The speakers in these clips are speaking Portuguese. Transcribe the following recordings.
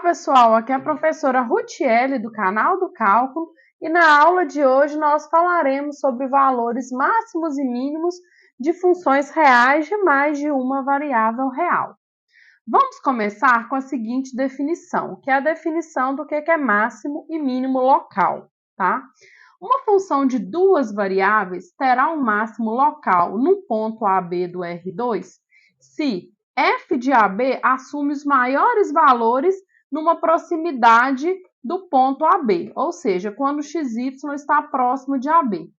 Pessoal, aqui é a professora Rutiele do canal do Cálculo e na aula de hoje nós falaremos sobre valores máximos e mínimos de funções reais de mais de uma variável real. Vamos começar com a seguinte definição, que é a definição do que é máximo e mínimo local, tá? Uma função de duas variáveis terá um máximo local no ponto AB do R2 se f de AB assume os maiores valores numa proximidade do ponto AB, ou seja, quando XY está próximo de AB.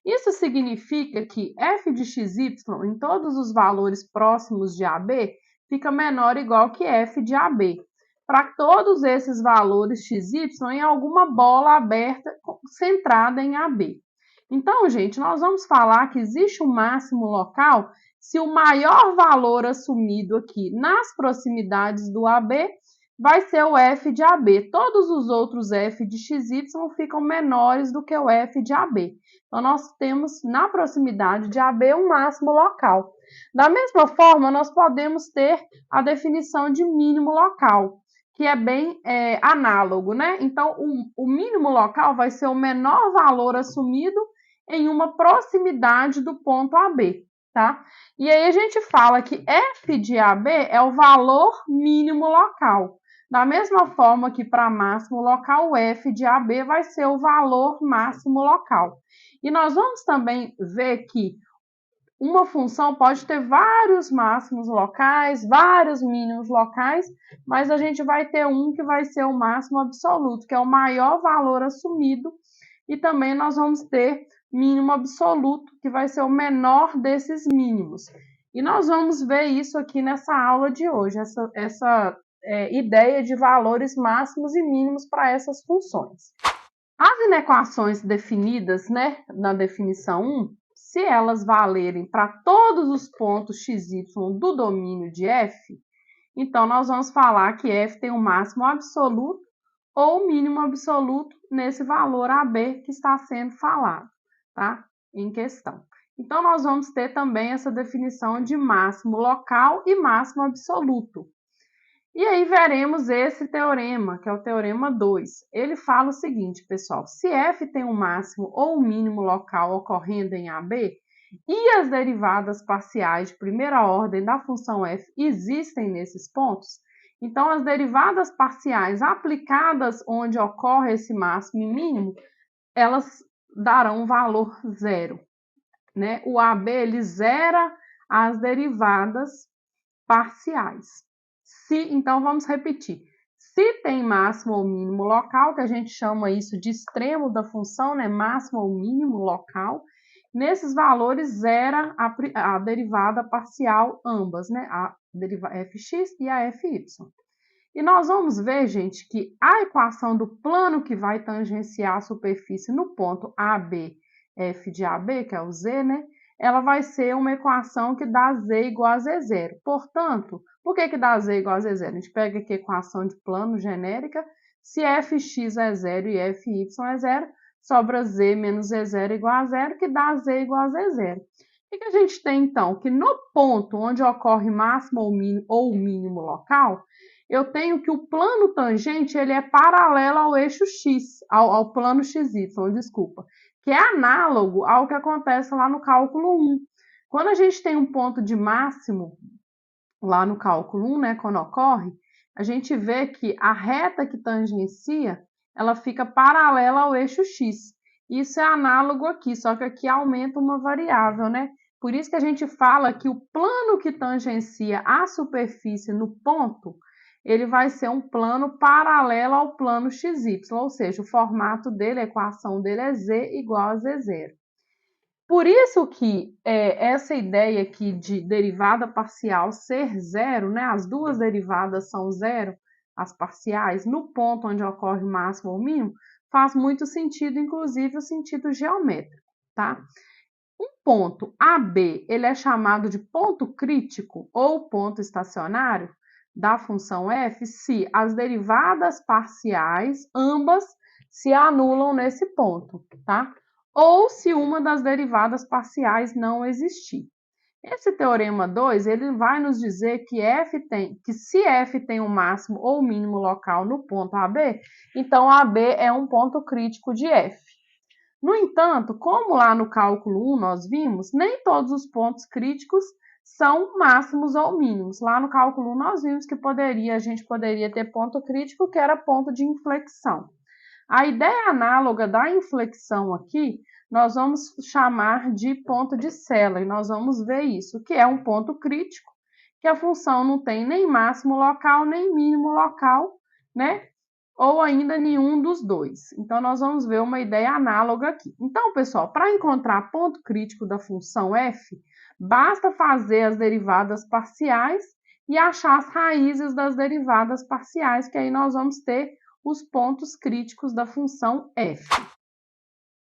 Isso significa que f de XY em todos os valores próximos de AB fica menor ou igual que f de AB. Para todos esses valores XY em alguma bola aberta centrada em AB. Então, gente, nós vamos falar que existe um máximo local se o maior valor assumido aqui nas proximidades do AB vai ser o f de AB. Todos os outros f de XY ficam menores do que o f de AB. Então, nós temos na proximidade de AB um máximo local. Da mesma forma, nós podemos ter a definição de mínimo local, que é bem análogo, né? Então, o mínimo local vai ser o menor valor assumido em uma proximidade do ponto AB, tá? E aí a gente fala que f de AB é o valor mínimo local. Da mesma forma que para máximo local, o f de AB vai ser o valor máximo local. E nós vamos também ver que uma função pode ter vários máximos locais, vários mínimos locais, mas a gente vai ter um que vai ser o máximo absoluto, que é o maior valor assumido, e também nós vamos ter mínimo absoluto, que vai ser o menor desses mínimos. E nós vamos ver isso aqui nessa aula de hoje, essa ideia de valores máximos e mínimos para essas funções. As inequações definidas, né, na definição 1, se elas valerem para todos os pontos XY do domínio de f, então nós vamos falar que f tem um máximo absoluto ou mínimo absoluto nesse valor AB que está sendo falado, tá? Em questão. Então, nós vamos ter também essa definição de máximo local e máximo absoluto. E aí veremos esse teorema, que é o teorema 2. Ele fala o seguinte, pessoal, se f tem um máximo ou um mínimo local ocorrendo em AB e as derivadas parciais de primeira ordem da função f existem nesses pontos, então as derivadas parciais aplicadas onde ocorre esse máximo e mínimo, elas darão um valor zero, né? O AB, ele zera as derivadas parciais. Então, vamos repetir. Se tem máximo ou mínimo local, que a gente chama isso de extremo da função, né? Máximo ou mínimo local, nesses valores zera a derivada parcial ambas, né? A fx e a fy. E nós vamos ver, gente, que a equação do plano que vai tangenciar a superfície no ponto AB, f de AB, que é o z, né? Ela vai ser uma equação que dá z igual a z0. Portanto, por que dá z igual a z0? A gente pega aqui a equação de plano genérica. Se fx é 0 e fy é 0, sobra z menos z0 igual a 0, que dá z igual a z0. O que a gente tem, então? Que no ponto onde ocorre máximo ou mínimo local, eu tenho que o plano tangente ele é paralelo ao eixo x, ao plano xy, desculpa, que é análogo ao que acontece lá no cálculo 1. Quando a gente tem um ponto de máximo lá no cálculo 1, né, quando ocorre, a gente vê que a reta que tangencia, ela fica paralela ao eixo x. Isso é análogo aqui, só que aqui aumenta uma variável, né? Por isso que a gente fala que o plano que tangencia a superfície no ponto, ele vai ser um plano paralelo ao plano xy, ou seja, o formato dele, a equação dele é z igual a z0. Por isso que essa ideia aqui de derivada parcial ser zero, né? As duas derivadas são zero, as parciais, no ponto onde ocorre o máximo ou mínimo, faz muito sentido, inclusive o sentido geométrico, tá? Um ponto AB, ele é chamado de ponto crítico ou ponto estacionário da função f se as derivadas parciais, ambas, se anulam nesse ponto, tá? Ou se uma das derivadas parciais não existir. Esse teorema 2, ele vai nos dizer que se f tem um máximo ou mínimo local no ponto AB, então AB é um ponto crítico de f. No entanto, como lá no cálculo 1 nós vimos, nem todos os pontos críticos são máximos ou mínimos. Lá no cálculo 1 nós vimos que a gente poderia ter ponto crítico que era ponto de inflexão. A ideia análoga da inflexão aqui, nós vamos chamar de ponto de Sella, e nós vamos ver isso, que é um ponto crítico, que a função não tem nem máximo local, nem mínimo local, né? Ou ainda nenhum dos dois. Então, nós vamos ver uma ideia análoga aqui. Então, pessoal, para encontrar ponto crítico da função f, basta fazer as derivadas parciais e achar as raízes das derivadas parciais, que aí nós vamos ter os pontos críticos da função f.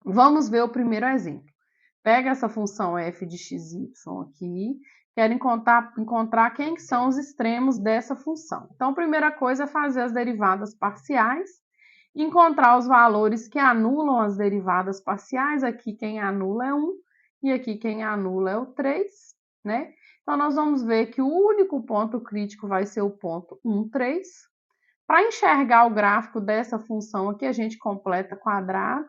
Vamos ver o primeiro exemplo. Pega essa função f de xy aqui, quero encontrar quem que são os extremos dessa função. Então, a primeira coisa é fazer as derivadas parciais, encontrar os valores que anulam as derivadas parciais. Aqui quem anula é 1 e aqui quem anula é o 3, né? Então, nós vamos ver que o único ponto crítico vai ser o ponto 1, 3. Para enxergar o gráfico dessa função aqui, a gente completa quadrado,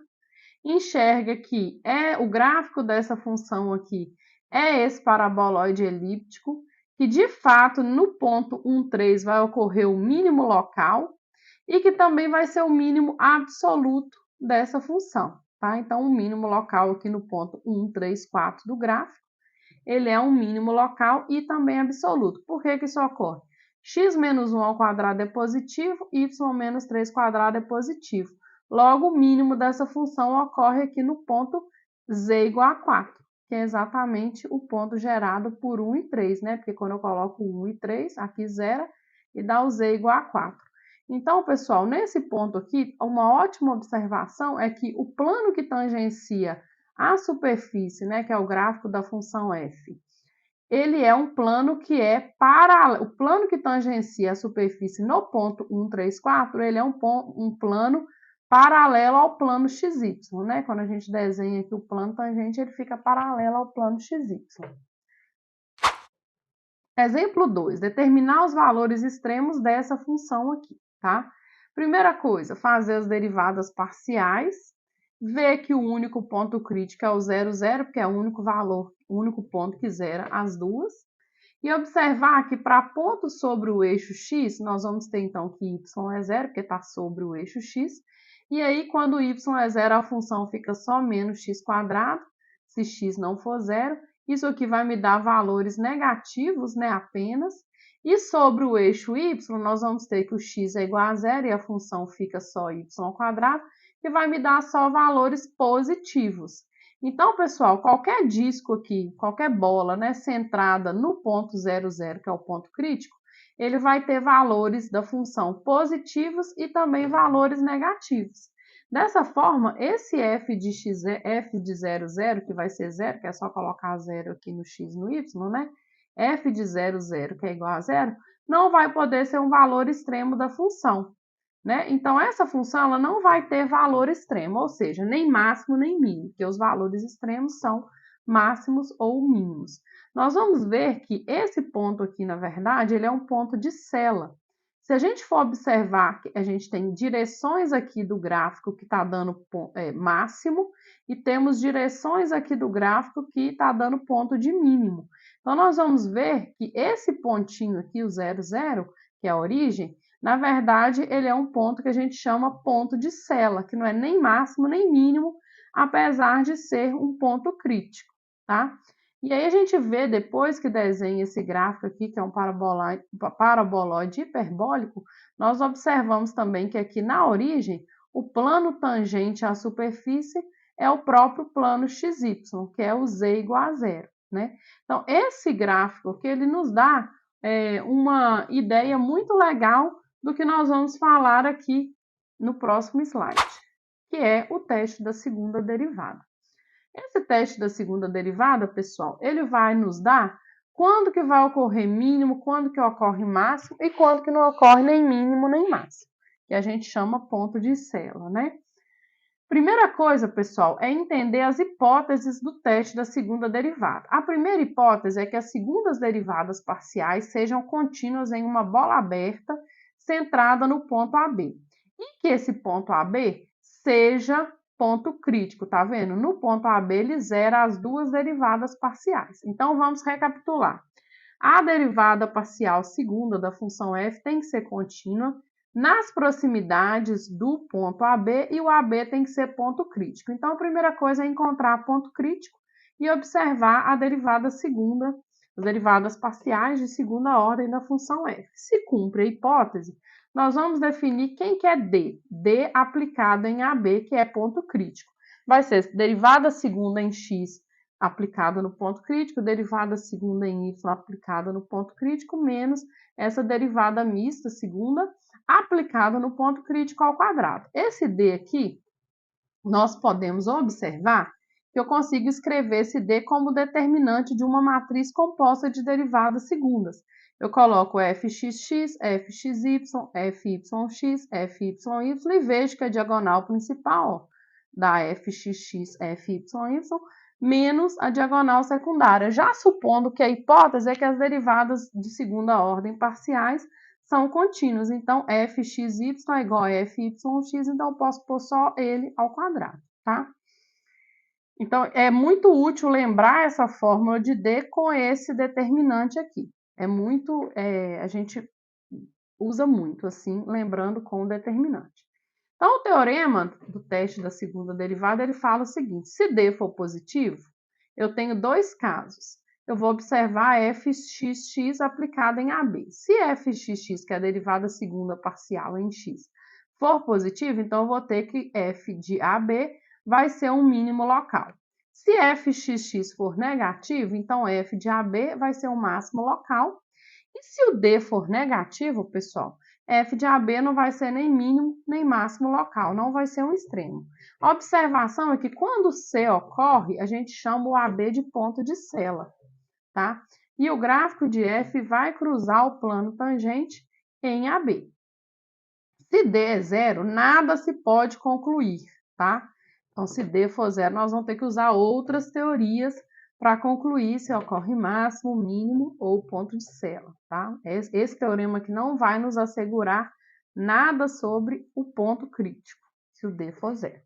enxerga que o gráfico dessa função aqui é esse paraboloide elíptico, que de fato no ponto 1, 3 vai ocorrer o mínimo local e que também vai ser o mínimo absoluto dessa função, tá? Então, o mínimo local aqui no ponto 1, 3, 4 do gráfico, ele é um mínimo local e também absoluto. Por que que isso ocorre? X menos 1 ao quadrado é positivo, y menos 3 ao quadrado é positivo. Logo, o mínimo dessa função ocorre aqui no ponto z igual a 4, que é exatamente o ponto gerado por 1 e 3, né? Porque quando eu coloco 1 e 3, aqui zera e dá o z igual a 4. Então, pessoal, nesse ponto aqui, uma ótima observação é que o plano que tangencia a superfície, né, que é o gráfico da função f, ele é um plano que é paralelo. O plano que tangencia a superfície no ponto 1, 3, 4, ele é um plano paralelo ao plano XY, né? Quando a gente desenha aqui o plano tangente, ele fica paralelo ao plano XY. Exemplo 2, determinar os valores extremos dessa função aqui, tá? Primeira coisa, fazer as derivadas parciais, ver que o único ponto crítico é o 0, 0, porque é o único valor, o único ponto que zera as duas. E observar que para pontos sobre o eixo x, nós vamos ter então que y é zero, porque está sobre o eixo x. E aí, quando y é zero, a função fica só menos x quadrado, se x não for zero. Isso aqui vai me dar valores negativos, né, apenas. E sobre o eixo y, nós vamos ter que o x é igual a zero e a função fica só y ao quadrado, que vai me dar só valores positivos. Então, pessoal, qualquer disco aqui, qualquer bola, né, centrada no ponto 0, 0, que é o ponto crítico, ele vai ter valores da função positivos e também valores negativos. Dessa forma, esse f de 0, 0, que vai ser 0, que é só colocar 0 aqui no x e no y, né? F de 0, 0, que é igual a 0, não vai poder ser um valor extremo da função, né? Então, essa função ela não vai ter valor extremo, ou seja, nem máximo nem mínimo, porque os valores extremos são máximos ou mínimos. Nós vamos ver que esse ponto aqui, na verdade, ele é um ponto de Sella. Se a gente for observar que a gente tem direções aqui do gráfico que está dando máximo e temos direções aqui do gráfico que está dando ponto de mínimo. Então, nós vamos ver que esse pontinho aqui, o 0, 0, que é a origem, na verdade, ele é um ponto que a gente chama ponto de Sella, que não é nem máximo nem mínimo, apesar de ser um ponto crítico, tá? E aí a gente vê, depois que desenha esse gráfico aqui, que é um paraboloide hiperbólico, nós observamos também que aqui na origem, o plano tangente à superfície é o próprio plano XY, que é o z igual a zero, né? Então, esse gráfico aqui, ele nos dá uma ideia muito legal do que nós vamos falar aqui no próximo slide, que é o teste da segunda derivada. Esse teste da segunda derivada, pessoal, ele vai nos dar quando que vai ocorrer mínimo, quando que ocorre máximo e quando que não ocorre nem mínimo nem máximo, que a gente chama ponto de Sella, né? Primeira coisa, pessoal, é entender as hipóteses do teste da segunda derivada. A primeira hipótese é que as segundas derivadas parciais sejam contínuas em uma bola aberta centrada no ponto AB. E que esse ponto AB seja ponto crítico, tá vendo? No ponto AB ele zera as duas derivadas parciais. Então, vamos recapitular. A derivada parcial segunda da função f tem que ser contínua nas proximidades do ponto AB e o AB tem que ser ponto crítico. Então, a primeira coisa é encontrar ponto crítico e observar a derivada segunda, as derivadas parciais de segunda ordem da função f. Se cumpre a hipótese, nós vamos definir quem que é D. D aplicado em AB, que é ponto crítico. Vai ser derivada segunda em x aplicada no ponto crítico, derivada segunda em y aplicada no ponto crítico, menos essa derivada mista segunda aplicada no ponto crítico ao quadrado. Esse D aqui, nós podemos observar que eu consigo escrever esse D como determinante de uma matriz composta de derivadas segundas. Eu coloco fxx, fxy, fyx, fyy e vejo que a diagonal principal da fxx, fyy menos a diagonal secundária, já supondo que a hipótese é que as derivadas de segunda ordem parciais são contínuos. Então, fxy é igual a fyx, então eu posso pôr só ele ao quadrado, tá? Então, é muito útil lembrar essa fórmula de D com esse determinante aqui. A gente usa muito, assim, lembrando com o determinante. Então, o teorema do teste da segunda derivada, ele fala o seguinte: se D for positivo, eu tenho dois casos. Eu vou observar fxx aplicada em AB. Se fxx, que é a derivada segunda parcial em x, for positivo, então eu vou ter que f de AB vai ser um mínimo local. Se fxx for negativo, então f de AB vai ser um máximo local. E se o D for negativo, pessoal, f de AB não vai ser nem mínimo nem máximo local, não vai ser um extremo. A observação é que quando C ocorre, a gente chama o AB de ponto de sela, tá? E o gráfico de F vai cruzar o plano tangente em AB. Se D é zero, nada se pode concluir, tá? Então, se D for zero, nós vamos ter que usar outras teorias para concluir se ocorre máximo, mínimo ou ponto de sela, tá? Esse teorema aqui não vai nos assegurar nada sobre o ponto crítico, se o D for zero.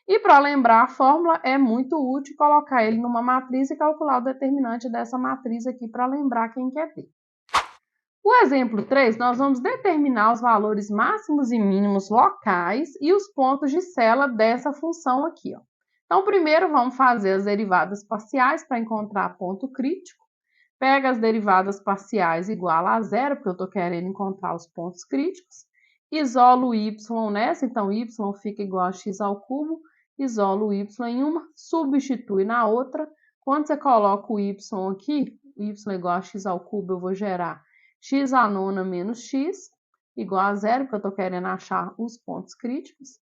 E para lembrar a fórmula, é muito útil colocar ele numa matriz e calcular o determinante dessa matriz aqui para lembrar quem que é D. O exemplo 3, nós vamos determinar os valores máximos e mínimos locais e os pontos de sela dessa função aqui, ó. Então, primeiro vamos fazer as derivadas parciais para encontrar ponto crítico. Pega as derivadas parciais igual a zero, porque eu estou querendo encontrar os pontos críticos. Isolo o y nessa, então y fica igual a x ao cubo. Isolo o y em uma, substitui na outra. Quando você coloca o y aqui, y igual a x ao cubo, eu vou gerar x à nona menos x, igual a zero, porque eu estou querendo achar os pontos críticos.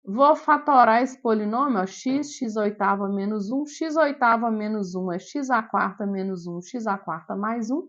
Vou fatorar esse polinômio, ó, x oitava menos 1, x oitava menos 1 é x à quarta menos 1, x à quarta mais 1,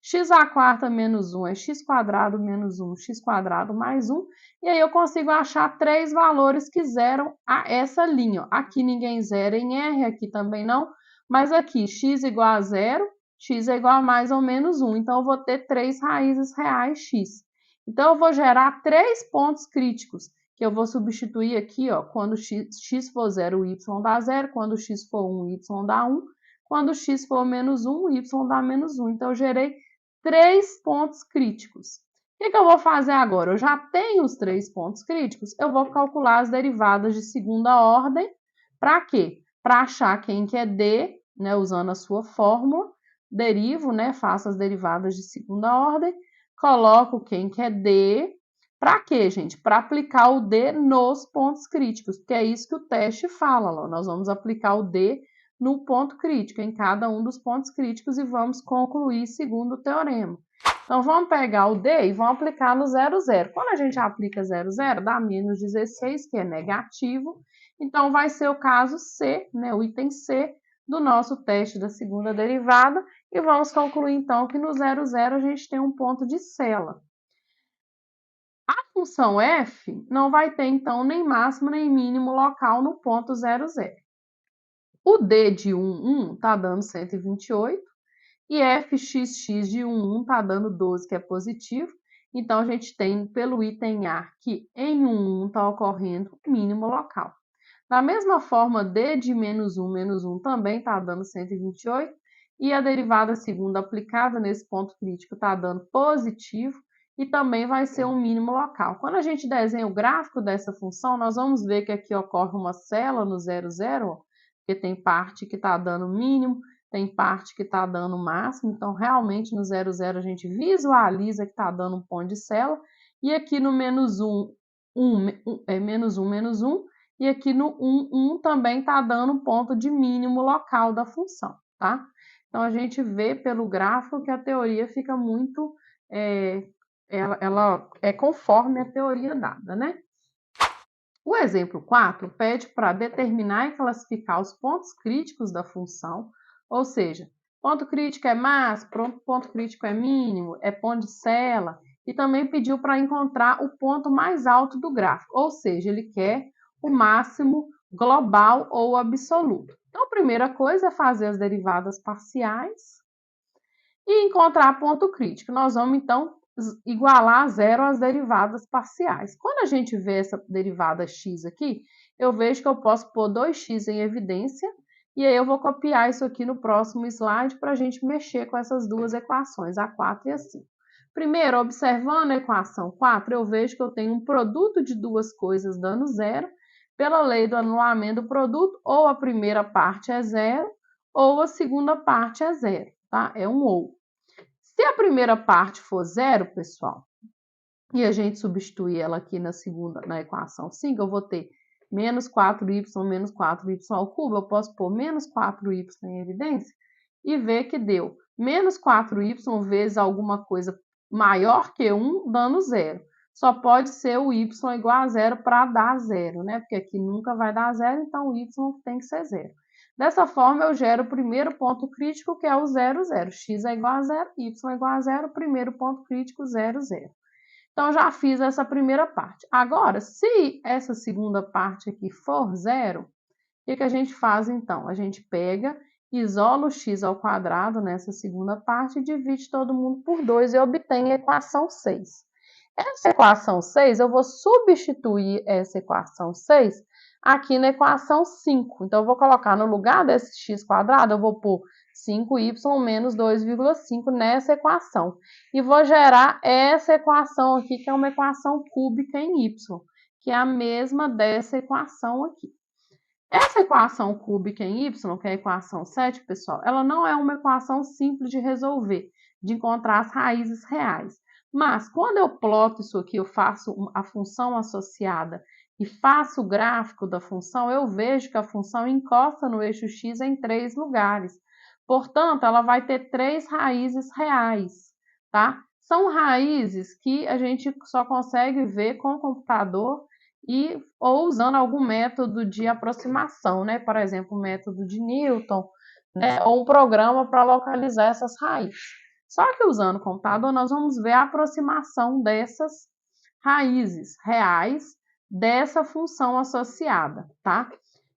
x à quarta menos 1 é x quadrado menos 1, x quadrado mais 1, e aí eu consigo achar três valores que zeram a essa linha. Ó. Aqui ninguém zera em R, aqui também não, mas aqui x igual a zero, x é igual a mais ou menos 1, então eu vou ter três raízes reais x. Então eu vou gerar três pontos críticos, que eu vou substituir aqui, ó, quando x for 0, o y dá 0, quando x for 1, o y dá 1, quando x for menos 1, o y dá menos 1. Então, eu gerei três pontos críticos. O que eu vou fazer agora? Eu já tenho os três pontos críticos, eu vou calcular as derivadas de segunda ordem. Para quê? Para achar quem que é D, né, usando a sua fórmula, derivo, né, faço as derivadas de segunda ordem, coloco quem que é D. Para quê, gente? Para aplicar o D nos pontos críticos, porque é isso que o teste fala. Ó. Nós vamos aplicar o D no ponto crítico, em cada um dos pontos críticos, e vamos concluir segundo o teorema. Então, vamos pegar o D e vamos aplicar no 0, 0. Quando a gente aplica 0, 0, dá menos 16, que é negativo. Então, vai ser o caso C, né, o item C, do nosso teste da segunda derivada. E vamos concluir, então, que no 0, 0 a gente tem um ponto de sela. A função f não vai ter, então, nem máximo nem mínimo local no ponto 0, 0. O d de 1, 1 está dando 128 e fxx de 1, 1 está dando 12, que é positivo. Então, a gente tem pelo item A que em 1, 1 está ocorrendo mínimo local. Da mesma forma, d de menos 1 também está dando 128 e a derivada segunda aplicada nesse ponto crítico está dando positivo e também vai ser um mínimo local. Quando a gente desenha o gráfico dessa função, nós vamos ver que aqui ocorre uma célula no 0, 0, porque tem parte que está dando mínimo, tem parte que está dando máximo, então realmente no 0, 0 a gente visualiza que está dando um ponto de célula, e aqui no menos 1, 1, menos 1, menos 1, e aqui no 1, 1 também está dando um ponto de mínimo local da função, tá? Então, a gente vê pelo gráfico que a teoria fica muito, ela é conforme a teoria dada, né? O exemplo 4 pede para determinar e classificar os pontos críticos da função, ou seja, ponto crítico é máximo, ponto crítico é mínimo, é ponto de célula, e também pediu para encontrar o ponto mais alto do gráfico, ou seja, ele quer o máximo global ou absoluto. Então, a primeira coisa é fazer as derivadas parciais e encontrar ponto crítico. Nós vamos, então, igualar a zero as derivadas parciais. Quando a gente vê essa derivada x aqui, eu vejo que eu posso pôr 2x em evidência, e aí eu vou copiar isso aqui no próximo slide para a gente mexer com essas duas equações, a 4 e a 5. Primeiro, observando a equação 4, eu vejo que eu tenho um produto de duas coisas dando zero. Pela lei do anulamento do produto, ou a primeira parte é zero, ou a segunda parte é zero, tá? É um ou. Se a primeira parte for zero, pessoal, e a gente substituir ela aqui na equação 5, eu vou ter menos 4y menos 4y ao cubo. Eu posso pôr menos 4y em evidência e ver que deu menos 4y vezes alguma coisa maior que 1, dando zero. Só pode ser o y igual a zero para dar zero, né? Porque aqui nunca vai dar zero, então o y tem que ser zero. Dessa forma, eu gero o primeiro ponto crítico, que é o 0, 0. X é igual a zero, y é igual a zero, primeiro ponto crítico, 0, 0. Então, já fiz essa primeira parte. Agora, se essa segunda parte aqui for zero, o que a gente faz, então? A gente pega, isola o x ao quadrado nessa segunda parte e divide todo mundo por 2 e obtém a equação 6. Essa equação 6, eu vou substituir essa equação 6 aqui na equação 5. Então, eu vou colocar no lugar desse x quadrado, eu vou pôr 5y menos 2,5 nessa equação. E vou gerar essa equação aqui, que é uma equação cúbica em y, que é a mesma dessa equação aqui. Essa equação cúbica em y, que é a equação 7, pessoal, ela não é uma equação simples de resolver, de encontrar as raízes reais. Mas, quando eu ploto isso aqui, eu faço a função associada e faço o gráfico da função, eu vejo que a função encosta no eixo x em 3 lugares. Portanto, ela vai ter 3 raízes reais, tá? São raízes que a gente só consegue ver com o computador ou usando algum método de aproximação, né? Por exemplo, o método de Newton, né? Ou um programa para localizar essas raízes. Só que usando o computador, nós vamos ver a aproximação dessas raízes reais dessa função associada, tá?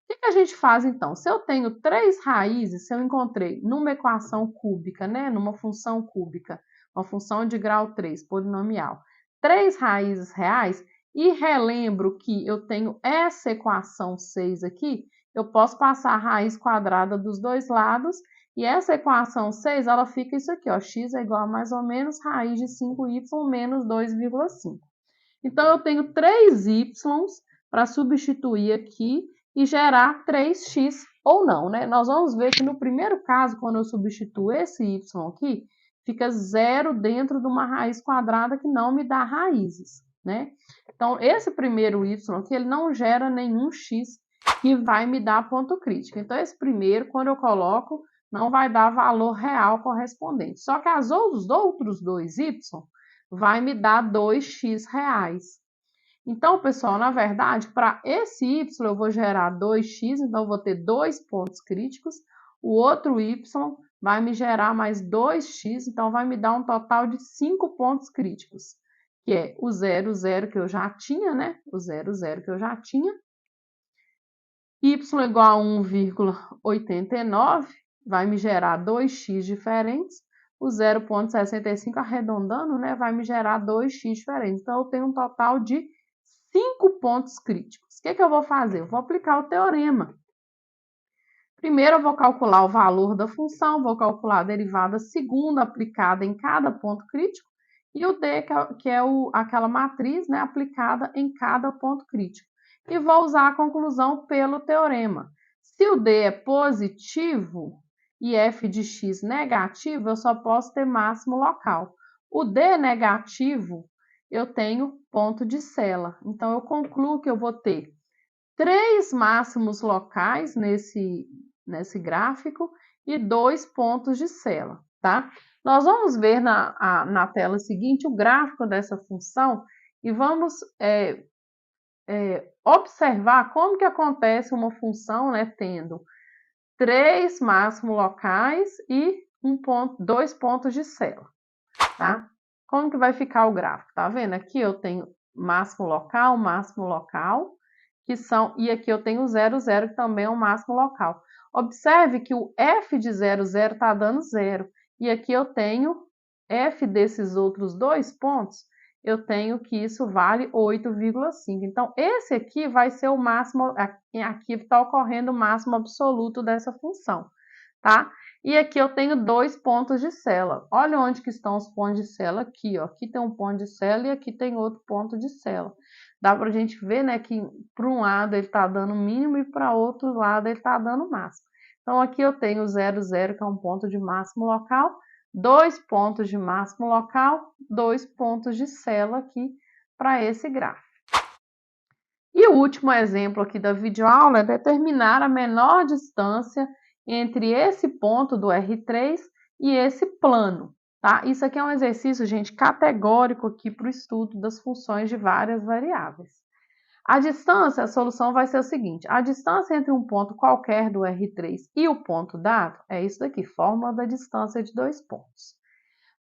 O que a gente faz, então? Se eu tenho 3 raízes, se eu encontrei numa equação cúbica, né? Numa função cúbica, uma função de grau 3, polinomial, 3 raízes reais, e relembro que eu tenho essa equação 6 aqui, eu posso passar a raiz quadrada dos dois lados, e essa equação 6, ela fica isso aqui, ó, x é igual a mais ou menos raiz de 5y menos 2,5. Então, eu tenho 3y para substituir aqui e gerar 3x ou não, né? Nós vamos ver que no primeiro caso, quando eu substituo esse y aqui, fica zero dentro de uma raiz quadrada que não me dá raízes, né? Então, esse primeiro y aqui, ele não gera nenhum x que vai me dar ponto crítico. Então, esse primeiro, quando eu coloco, não vai dar valor real correspondente. Só que os outros dois y vai me dar 2x reais. Então, pessoal, na verdade, para esse y eu vou gerar 2x, então eu vou ter 2 pontos críticos. O outro y vai me gerar mais 2x, então vai me dar um total de 5 pontos críticos, que é o 0 que eu já tinha, né? O 0 que eu já tinha. Y igual a 1,89 vai me gerar 2x diferentes. O 0,65 arredondando, né, vai me gerar 2x diferentes. Então, eu tenho um total de 5 pontos críticos. O que eu vou fazer? Eu vou aplicar o teorema. Primeiro, eu vou calcular o valor da função, vou calcular a derivada segunda aplicada em cada ponto crítico e o D, que é aquela matriz, né, aplicada em cada ponto crítico. E vou usar a conclusão pelo teorema. Se o D é positivo e f de x negativo, eu só posso ter máximo local. O D negativo, eu tenho ponto de sela. Então, eu concluo que eu vou ter 3 máximos locais nesse gráfico e 2 pontos de sela, tá? Nós vamos ver na tela seguinte o gráfico dessa função e vamos observar como que acontece uma função, né, tendo 3 máximos locais e 2 pontos de sela, tá? Como que vai ficar o gráfico? Tá vendo? Aqui eu tenho máximo local, que são, e aqui eu tenho 0, 0, que também é um máximo local. Observe que o f de 0, 0 está dando 0. E aqui eu tenho f desses outros 2 pontos, eu tenho que isso vale 8,5. Então, esse aqui vai ser o máximo, aqui está ocorrendo o máximo absoluto dessa função, tá? E aqui eu tenho 2 pontos de sela. Olha onde que estão os pontos de sela aqui, ó. Aqui tem um ponto de sela e aqui tem outro ponto de sela. Dá para a gente ver, né, que para um lado ele está dando mínimo e para outro lado ele está dando máximo. Então, aqui eu tenho 0, 0, que é um ponto de máximo local, 2 pontos de máximo local, 2 pontos de sela aqui para esse gráfico. E o último exemplo aqui da videoaula é determinar a menor distância entre esse ponto do R3 e esse plano, tá? Isso aqui é um exercício, gente, categórico aqui para o estudo das funções de várias variáveis. A distância, a solução vai ser o seguinte: a distância entre um ponto qualquer do R3 e o ponto dado é isso daqui, fórmula da distância de 2 pontos.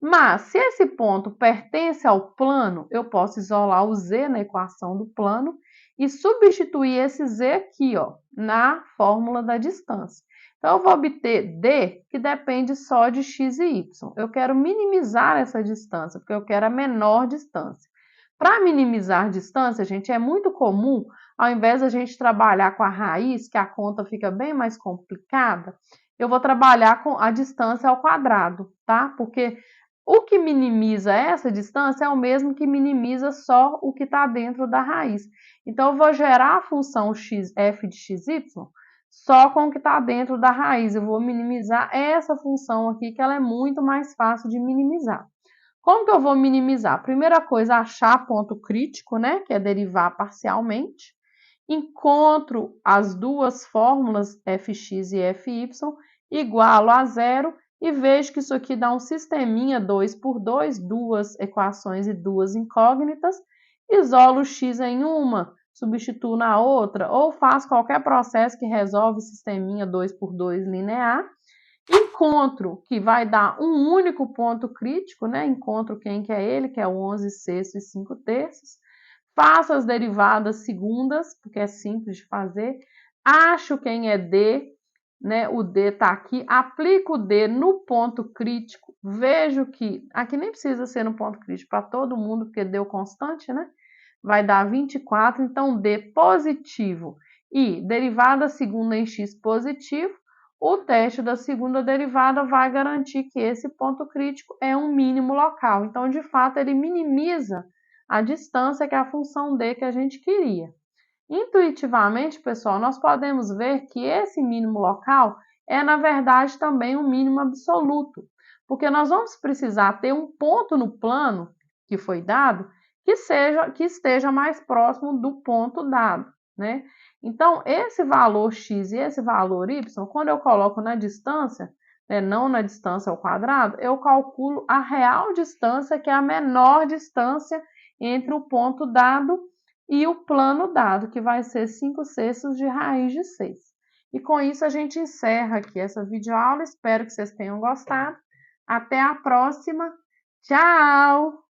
Mas, se esse ponto pertence ao plano, eu posso isolar o z na equação do plano e substituir esse z aqui, ó, na fórmula da distância. Então, eu vou obter d, que depende só de x e y. Eu quero minimizar essa distância, porque eu quero a menor distância. Para minimizar distância, gente, é muito comum, ao invés da gente trabalhar com a raiz, que a conta fica bem mais complicada, eu vou trabalhar com a distância ao quadrado, tá? Porque o que minimiza essa distância é o mesmo que minimiza só o que está dentro da raiz. Então, eu vou gerar a função f de xy só com o que está dentro da raiz. Eu vou minimizar essa função aqui, que ela é muito mais fácil de minimizar. Como que eu vou minimizar? Primeira coisa, achar ponto crítico, né? Que é derivar parcialmente. Encontro as duas fórmulas fx e fy, igualo a 0 e vejo que isso aqui dá um sisteminha 2 por 2, duas equações e duas incógnitas. Isolo x em uma, substituo na outra, ou faço qualquer processo que resolve sisteminha 2 por 2 linear. Encontro, que vai dar um único ponto crítico, né? Encontro quem que é ele, que é o 11 sextos e 5 terços. Faço as derivadas segundas, porque é simples de fazer. Acho quem é D, né? O D está aqui. Aplico o D no ponto crítico. Vejo que aqui nem precisa ser no ponto crítico para todo mundo, porque deu constante, né? Vai dar 24, então D positivo. E derivada segunda em x positivo. O teste da segunda derivada vai garantir que esse ponto crítico é um mínimo local. Então, de fato, ele minimiza a distância, que é a função d que a gente queria. Intuitivamente, pessoal, nós podemos ver que esse mínimo local é, na verdade, também um mínimo absoluto, porque nós vamos precisar ter um ponto no plano que foi dado que esteja mais próximo do ponto dado, né? Então, esse valor x e esse valor y, quando eu coloco na distância, né, não na distância ao quadrado, eu calculo a real distância, que é a menor distância entre o ponto dado e o plano dado, que vai ser 5 sextos de raiz de 6. E com isso a gente encerra aqui essa videoaula. Espero que vocês tenham gostado. Até a próxima. Tchau!